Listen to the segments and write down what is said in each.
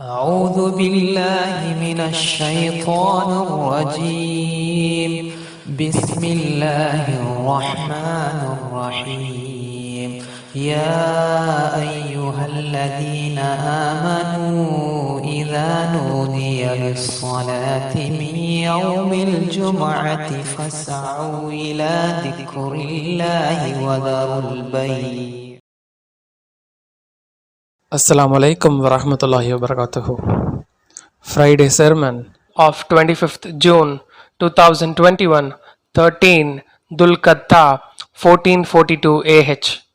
أعوذ بالله من الشيطان الرجيم بسم الله الرحمن الرحيم يا أيها الذين آمنوا إذا نودي للصلاة من يوم الجمعة فاسعوا إلى ذكر الله وذروا البيع. Assalamu alaikum wa rahmatullahi wa barakatuhu. Friday sermon of 25th June 2021, 13 Dhul-Qaddah 1442 AH.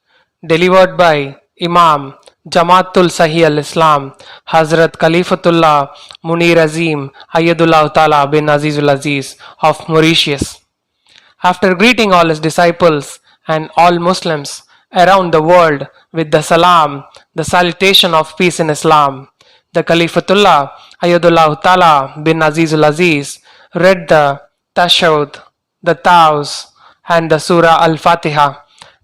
Delivered by Imam Jamaatul Sahih al-Islam Hazrat Khalifatullah Munir Azim Ayyadullah Ta'ala bin Azizul Aziz of Mauritius. After greeting all his disciples and all Muslims around the world with the salam, the salutation of peace in Islam, the Khalifatullah Ayadullah Ta'ala bin Azizul Aziz read the Tashahud, the Taws, and the Surah Al-Fatiha,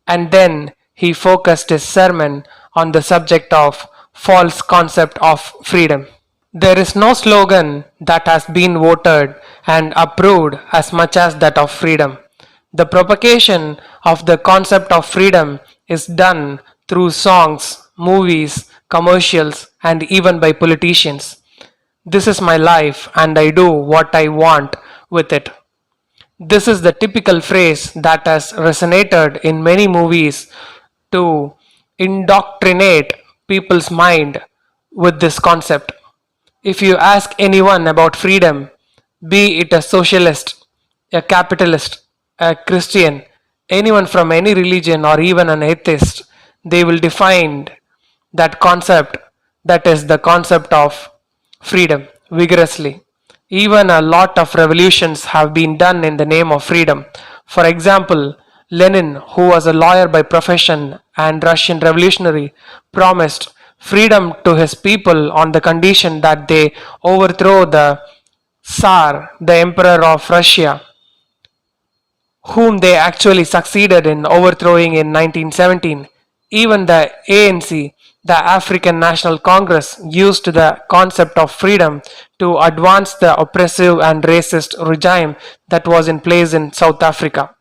and then he focused his sermon on the subject of false concept of freedom. There is no slogan that has been voted and approved as much as that of freedom. The propagation of the concept of freedom is done through songs, movies, commercials, and even by politicians. This is my life and I do what I want with it. This is the typical phrase that has resonated in many movies to indoctrinate people's mind with this concept. If you ask anyone about freedom, be it a socialist, a capitalist, a Christian, anyone from any religion, or even an atheist, they will define that concept, that is the concept of freedom, vigorously. Even a lot of revolutions have been done in the name of freedom. For example, Lenin, who was a lawyer by profession and Russian revolutionary, promised freedom to his people on the condition that they overthrow the Tsar, the Emperor of Russia, whom they actually succeeded in overthrowing in 1917. Even the ANC, the African National Congress, used the concept of freedom to advance the oppressive and racist regime that was in place in South Africa.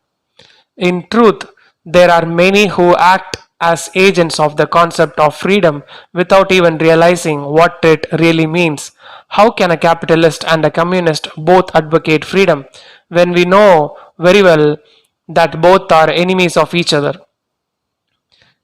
In truth, there are many who act as agents of the concept of freedom without even realizing what it really means. How can a capitalist and a communist both advocate freedom when we know very well that both are enemies of each other?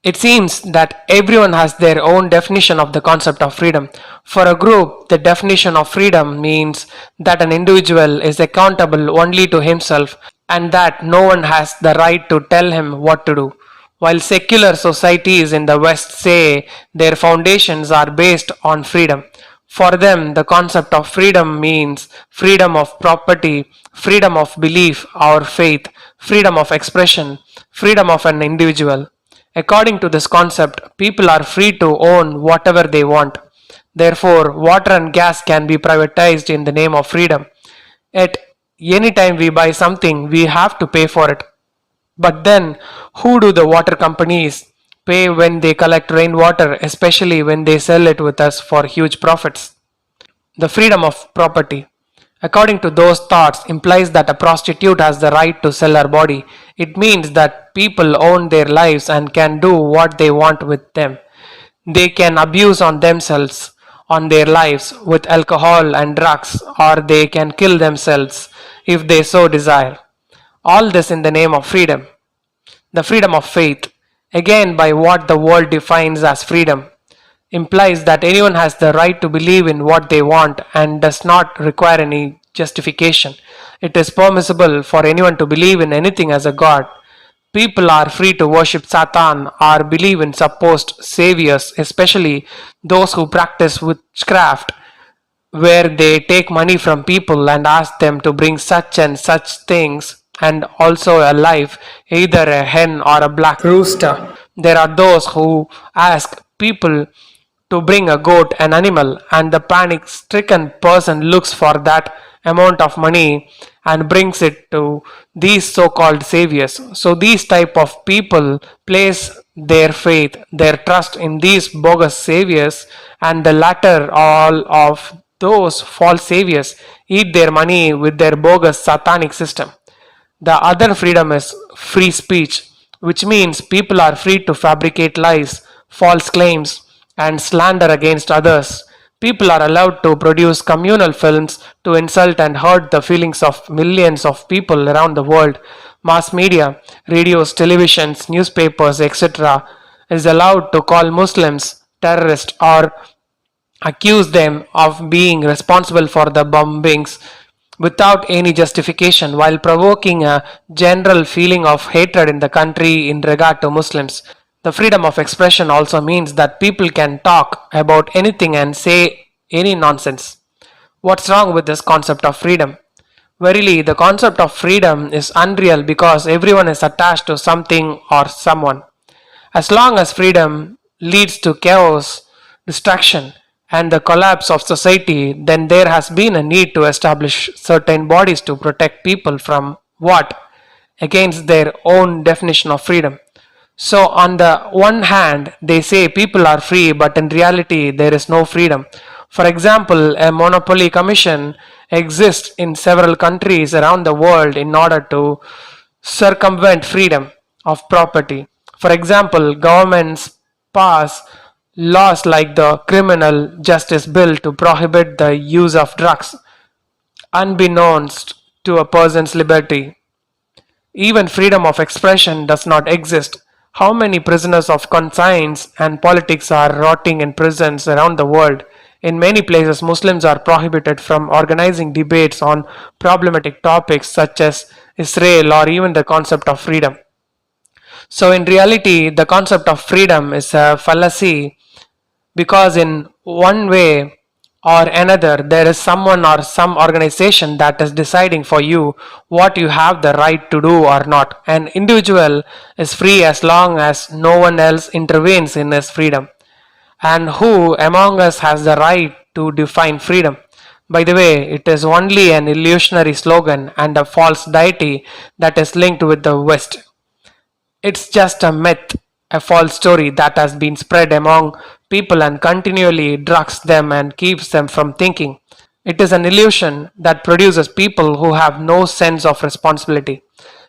It seems that everyone has their own definition of the concept of freedom. For a group, the definition of freedom means that an individual is accountable only to himself and that no one has the right to tell him what to do. While secular societies in the West say their foundations are based on freedom, for them the concept of freedom means freedom of property, freedom of belief or faith, freedom of expression, freedom of an individual. According to this concept, people are free to own whatever they want. Therefore, water and gas can be privatized in the name of freedom. At any time we buy something, we have to pay for it. But then, who do the water companies pay when they collect rainwater, especially when they sell it with us for huge profits? The freedom of property, according to those thoughts, implies that a prostitute has the right to sell her body. It means that people own their lives and can do what they want with them. They can abuse on themselves, on their lives, with alcohol and drugs, or they can kill themselves if they so desire. All this in the name of freedom. The freedom of faith, again by what the world defines as freedom, implies that anyone has the right to believe in what they want and does not require any justification. It is permissible for anyone to believe in anything as a god. People are free to worship Satan or believe in supposed saviors, especially those who practice witchcraft, where they take money from people and ask them to bring such and such things, and also a life, either a hen or a black rooster. There are those who ask people to bring a goat, an animal, and the panic stricken person looks for that amount of money and brings it to these so-called saviors. So these type of people place their faith, their trust in these bogus saviors, and the latter all of those false saviors eat their money with their bogus satanic system. The other freedom is free speech, which means people are free to fabricate lies, false claims, and slander against others. People are allowed to produce communal films to insult and hurt the feelings of millions of people around the world. Mass media, radios, televisions, newspapers, etc., is allowed to call Muslims terrorists or accuse them of being responsible for the bombings without any justification, while provoking a general feeling of hatred in the country in regard to Muslims. The freedom of expression also means that people can talk about anything and say any nonsense. What's wrong with this concept of freedom? Verily, the concept of freedom is unreal because everyone is attached to something or someone. As long as freedom leads to chaos, destruction, and the collapse of society, then there has been a need to establish certain bodies to protect people from what? Against their own definition of freedom. So, on the one hand, they say people are free, but in reality, there is no freedom. For example, a monopoly commission exists in several countries around the world in order to circumvent freedom of property. For example, governments pass laws like the Criminal Justice Bill to prohibit the use of drugs, unbeknownst to a person's liberty. Even freedom of expression does not exist. How many prisoners of conscience and politics are rotting in prisons around the world? In many places, Muslims are prohibited from organizing debates on problematic topics such as Israel or even the concept of freedom. So, in reality, the concept of freedom is a fallacy because, in one way or another, there is someone or some organization that is deciding for you what you have the right to do or not. An individual is free as long as no one else intervenes in his freedom. And who among us has the right to define freedom? By the way, it is only an illusionary slogan and a false deity that is linked with the West. It's just a myth, a false story that has been spread among people and continually drugs them and keeps them from thinking. It is an illusion that produces people who have no sense of responsibility.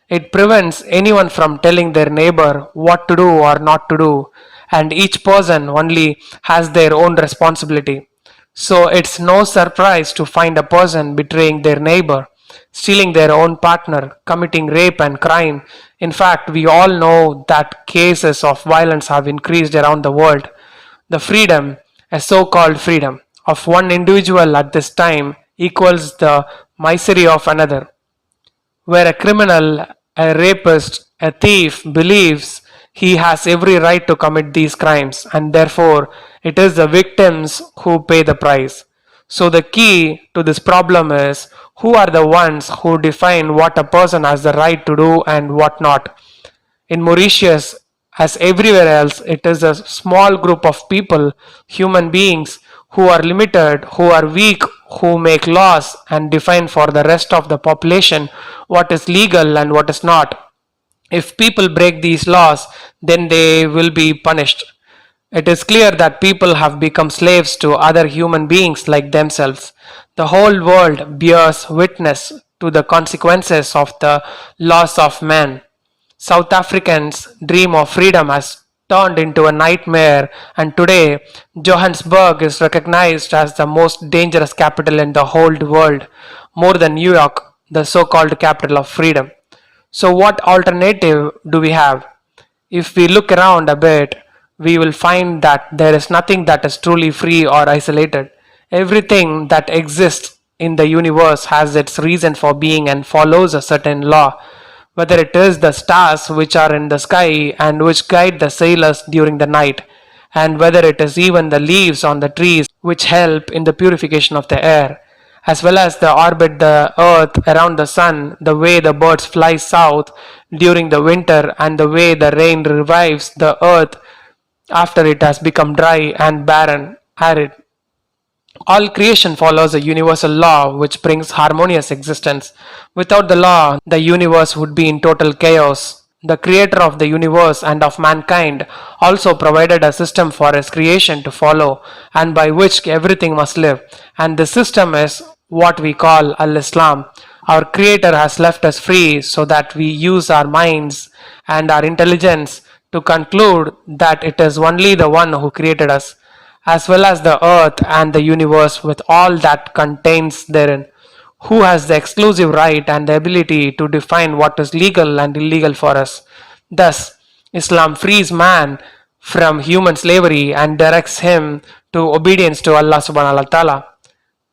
It prevents anyone from telling their neighbor what to do or not to do, and each person only has their own responsibility. So it's no surprise to find a person betraying their neighbor, stealing their own partner, committing rape and crime. In fact, we all know that cases of violence have increased around the world. The freedom, a so-called freedom, of one individual at this time equals the misery of another. Where a criminal, a rapist, a thief believes he has every right to commit these crimes, and therefore it is the victims who pay the price. So, the key to this problem is who are the ones who define what a person has the right to do and what not. In Mauritius, as everywhere else, it is a small group of people, human beings, who are limited, who are weak, who make laws and define for the rest of the population what is legal and what is not. If people break these laws, then they will be punished. It is clear that people have become slaves to other human beings like themselves. The whole world bears witness to the consequences of the loss of man. South Africans' dream of freedom has turned into a nightmare, and today Johannesburg is recognized as the most dangerous capital in the whole world, more than New York, the so-called capital of freedom. So what alternative do we have? If we look around a bit, we will find that there is nothing that is truly free or isolated. Everything that exists in the universe has its reason for being and follows a certain law. Whether it is the stars which are in the sky and which guide the sailors during the night, and whether it is even the leaves on the trees which help in the purification of the air, as well as the orbit the earth around the sun, the way the birds fly south during the winter, and the way the rain revives the earth after it has become dry and barren, arid. All creation follows a universal law which brings harmonious existence. Without the law, the universe would be in total chaos. The creator of the universe and of mankind also provided a system for his creation to follow and by which everything must live. And the system is what we call Al Islam. Our creator has left us free so that we use our minds and our intelligence to conclude that it is only the one who created us as well as the earth and the universe with all that contains therein, who has the exclusive right and the ability to define what is legal and illegal for us. Thus, Islam frees man from human slavery and directs him to obedience to Allah subhanahu wa ta'ala.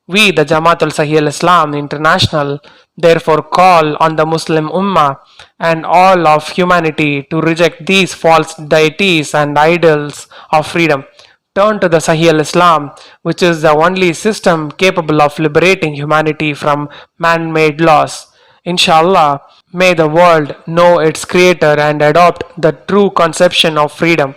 We, the Jamaatul Sahih al-Islam International, therefore call on the Muslim Ummah and all of humanity to reject these false deities and idols of freedom. Turn to the Sahih al-Islam, which is the only system capable of liberating humanity from man-made laws. Inshallah, may the world know its creator and adopt the true conception of freedom,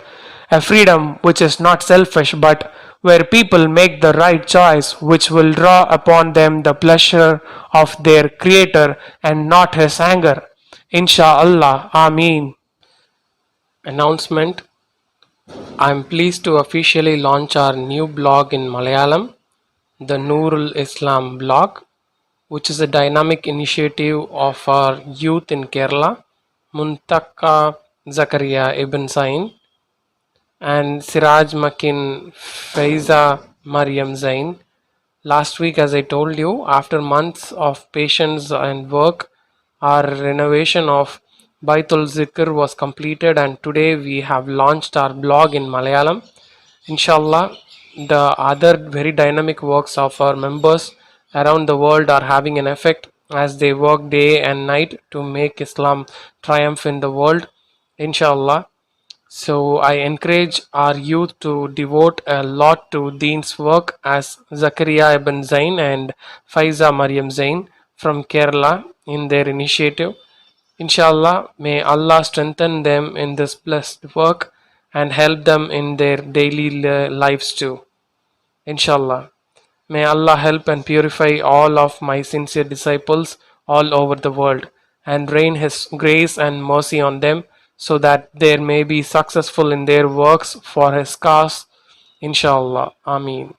a freedom which is not selfish but where people make the right choice which will draw upon them the pleasure of their creator and not his anger. Inshallah, Ameen. Announcement: I am pleased to officially launch our new blog in Malayalam, the Noorul Islam blog, which is a dynamic initiative of our youth in Kerala, Muntaka Zakaria Ibn Zain and Siraj Makin Faiza Mariam Zain. Last week, as I told you, after months of patience and work, our renovation of Baitul Zikr was completed, and today we have launched our blog in Malayalam. Inshallah, the other very dynamic works of our members around the world are having an effect as they work day and night to make Islam triumph in the world. Inshallah. So I encourage our youth to devote a lot to Deen's work as Zakaria ibn Zain and Faiza Mariam Zain from Kerala in their initiative. Inshallah, may Allah strengthen them in this blessed work and help them in their daily lives too. Inshallah. May Allah help and purify all of my sincere disciples all over the world and rain His grace and mercy on them so that they may be successful in their works for His cause. Inshallah. Ameen.